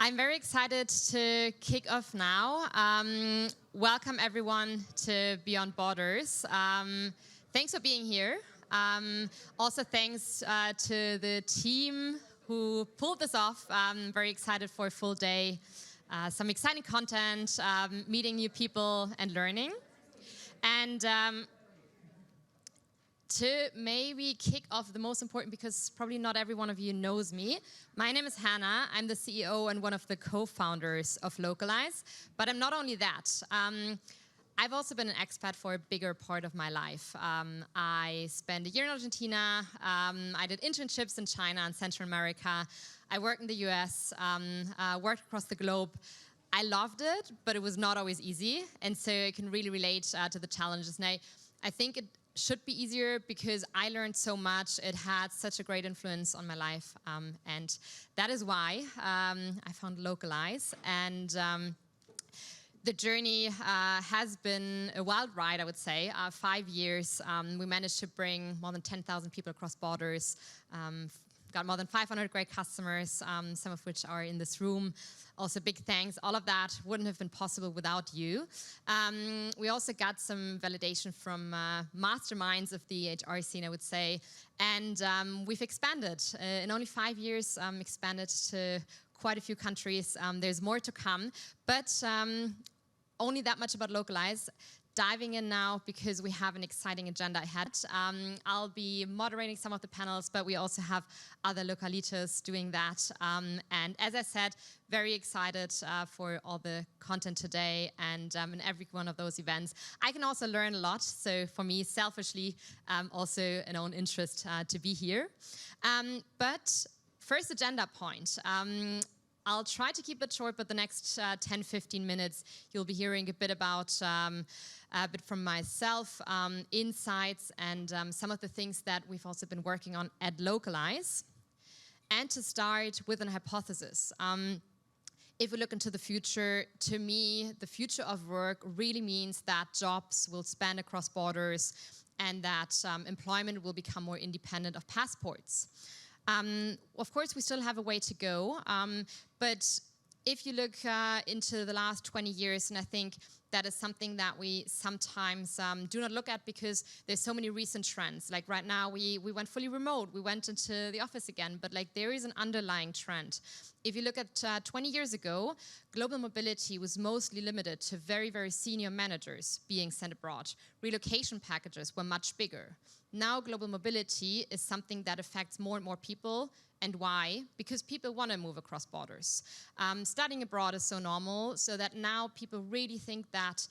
I'm very excited to kick off now. Welcome everyone to Beyond Borders. Thanks for being here. Also thanks to the team who pulled this off. I'm very excited for a full day. Some exciting content, meeting new people and learning. And to maybe kick off the most important, because probably not every one of you knows me. My name is Hanna. I'm the CEO and one of the co-founders of Localyze. But I'm not only that. I've also been an expat for a bigger part of my life. I spent a year in Argentina. I did internships in China and Central America. I worked in the US, worked across the globe. I loved it, but it was not always easy. And so I can really relate to the challenges. And I think it should be easier because I learned so much. It had such a great influence on my life. And that is why I found Localyze. And the journey has been a wild ride, I would say. 5 years, we managed to bring more than 10,000 people across borders, got more than 500 great customers, some of which are in this room. Also, big thanks. All of that wouldn't have been possible without you. We also got some validation from masterminds of the HR scene, I would say. And we've expanded. In only 5 years, expanded to quite a few countries. There's more to come. But only that much about Localyze. Diving in now because we have an exciting agenda ahead. I'll be moderating some of the panels, but we also have other localitas doing that. And as I said, very excited for all the content today and in every one of those events. I can also learn a lot. So for me, selfishly, also an own interest to be here. But first agenda point. I'll try to keep it short, but the next 10-15 minutes, you'll be hearing a bit about a bit from myself, insights, and some of the things that we've also been working on at Localyze. And to start with an hypothesis. If we look into the future, to me, the future of work really means that jobs will span across borders and that employment will become more independent of passports. Of course, we still have a way to go, but if you look into the last 20 years, and I think that is something that we sometimes do not look at because there's so many recent trends. Like right now, we went fully remote, we went into the office again, but like there is an underlying trend. If you look at 20 years ago, global mobility was mostly limited to very, very senior managers being sent abroad. Relocation packages were much bigger. Now global mobility is something that affects more and more people. And why? Because people want to move across borders. Studying abroad is so normal, so that now people really think that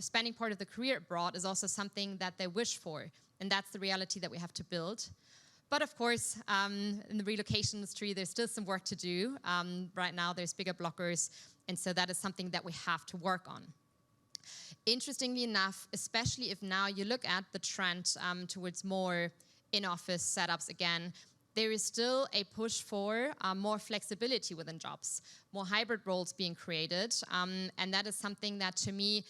spending part of the career abroad is also something that they wish for. And that's the reality that we have to build. But of course, in the relocation industry, there's still some work to do. Right now, there's bigger blockers. And so that is something that we have to work on. Interestingly enough, especially if now you look at the trend towards more in-office setups again, there is still a push for more flexibility within jobs, more hybrid roles being created. And that is something that, to me,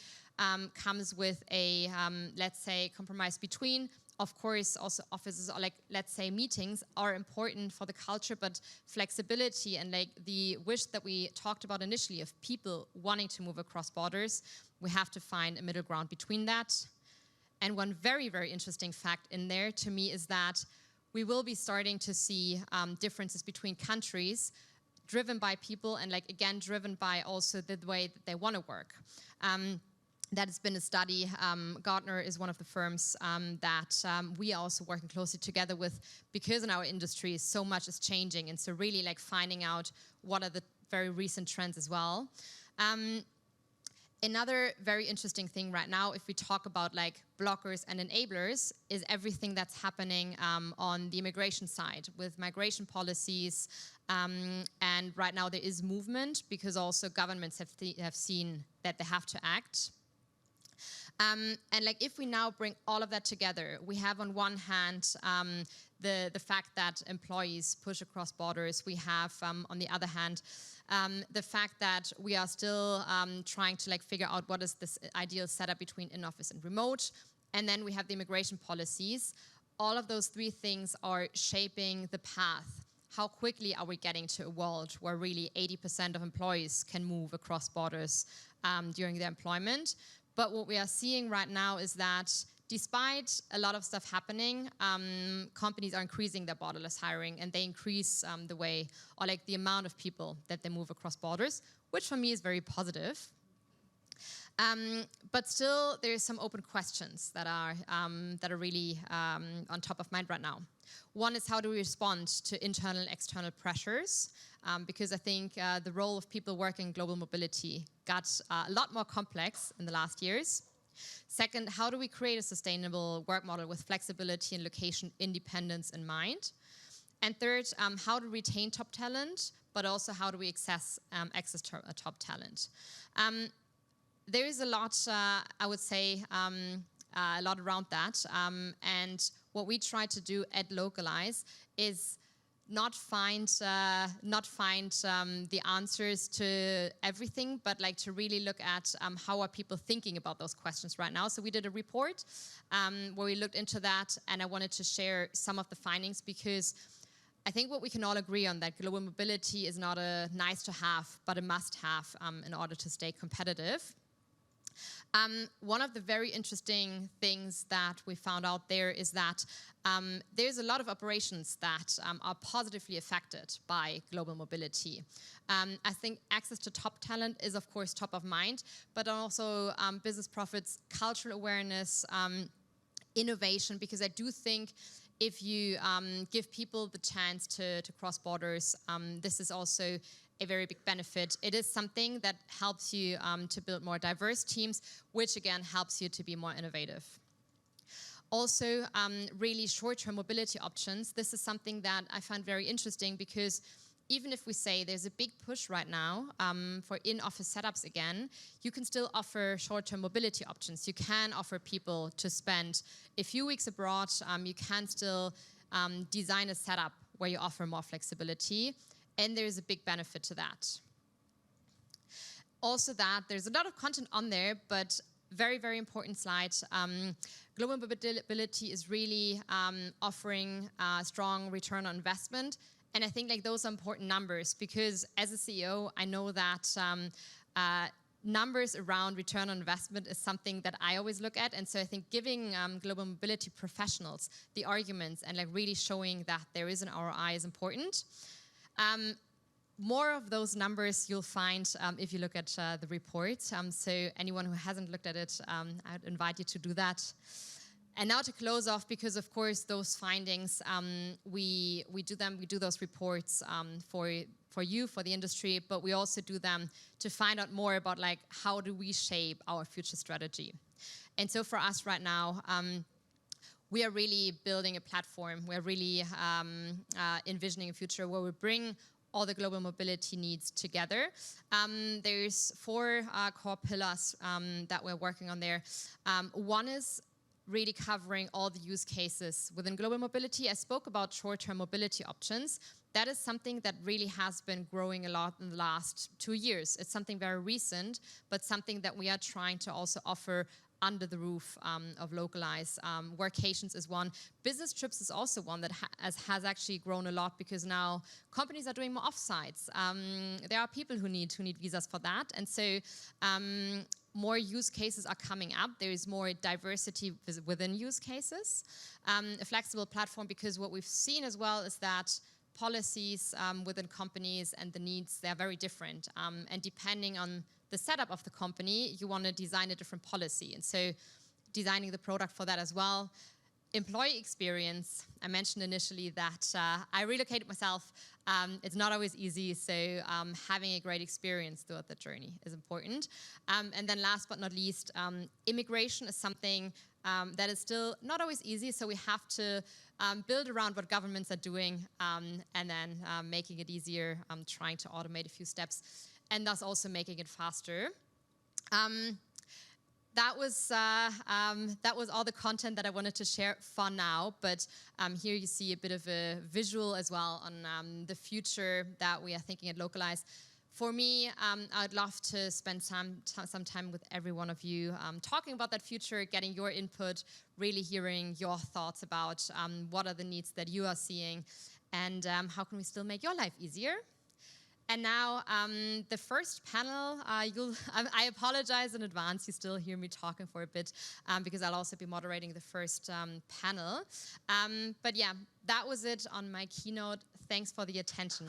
comes with a, let's say, compromise between, of course, also offices, or like, let's say, meetings are important for the culture, but flexibility and like the wish that we talked about initially of people wanting to move across borders, we have to find a middle ground between that. And one very, very interesting fact in there to me is that we will be starting to see differences between countries driven by people and like, again, driven by also the way that they want to work. That has been a study. Gartner is one of the firms that we are also working closely together with because in our industry so much is changing. And so really like finding out what are the very recent trends as well. Another very interesting thing right now, if we talk about like blockers and enablers, is everything that's happening on the immigration side with migration policies. And right now there is movement because also governments have seen that they have to act. And like if we now bring all of that together, we have on one hand the fact that employees push across borders. We have on the other hand the fact that we are still trying to like figure out what is this ideal setup between in-office and remote. And then we have the immigration policies. All of those three things are shaping the path how quickly are we getting to a world where really 80% of employees can move across borders during their employment. But what we are seeing right now is that despite a lot of stuff happening, companies are increasing their borderless hiring, and they increase the way, or like the amount of people that they move across borders, which for me is very positive. But still, there's some open questions that are really on top of mind right now. One is, how do we respond to internal and external pressures? Because I think the role of people working in global mobility got a lot more complex in the last years. Second, how do we create a sustainable work model with flexibility and location independence in mind? And third, how to retain top talent, but also how do we access to top talent? There is a lot, I would say, a lot around that. And what we try to do at Localyze is not find the answers to everything, but like to really look at how are people thinking about those questions right now. So we did a report where we looked into that, and I wanted to share some of the findings, because I think what we can all agree on, that global mobility is not a nice to have, but a must have in order to stay competitive. One of the very interesting things that we found out there is that there's a lot of operations that are positively affected by global mobility. I think access to top talent is, of course, top of mind, but also business profits, cultural awareness, innovation, because I do think if you give people the chance to cross borders, this is also a very big benefit. It is something that helps you to build more diverse teams, which again helps you to be more innovative. Also, really short-term mobility options. This is something that I find very interesting, because even if we say there's a big push right now for in-office setups again, you can still offer short-term mobility options. You can offer people to spend a few weeks abroad. You can still design a setup where you offer more flexibility, and there's a big benefit to that. Also that there's a lot of content on there, but very, very important slide. Global mobility is really offering a strong return on investment. And I think like those are important numbers, because as a CEO, I know that numbers around return on investment is something that I always look at. And so I think giving global mobility professionals the arguments and like really showing that there is an ROI is important. More of those numbers you'll find if you look at the report. So anyone who hasn't looked at it, I'd invite you to do that. And now to close off, because of course those findings, we do those reports for you, for the industry, but we also do them to find out more about like how do we shape our future strategy. And so for us right now, we are really building a platform. We're really envisioning a future where we bring all the global mobility needs together. There's 4 core pillars that we're working on there. One is really covering all the use cases within global mobility. I spoke about short-term mobility options. That is something that really has been growing a lot in the last 2 years. It's something very recent, but something that we are trying to also offer under the roof of Localyze. Workcations is one. Business trips is also one that has actually grown a lot, because now companies are doing more offsites. There are people who need visas for that, and so more use cases are coming up. There is more diversity within use cases. A flexible platform, because what we've seen as well is that policies within companies and the needs, they're very different. And depending on the setup of the company, you want to design a different policy. And so designing the product for that as well. Employee experience, I mentioned initially that I relocated myself. It's not always easy, so having a great experience throughout the journey is important. And then last but not least, immigration is something that is still not always easy, so we have to build around what governments are doing and then making it easier, trying to automate a few steps, and thus also making it faster. That was all the content that I wanted to share for now, but here you see a bit of a visual as well on the future that we are thinking at Localyze. For me, I'd love to spend some time with every one of you, talking about that future, getting your input, really hearing your thoughts about what are the needs that you are seeing. and how can we still make your life easier. And now, the first panel, I apologize in advance, you still hear me talking for a bit, because I'll also be moderating the first panel. But yeah, that was it on my keynote. Thanks for the attention.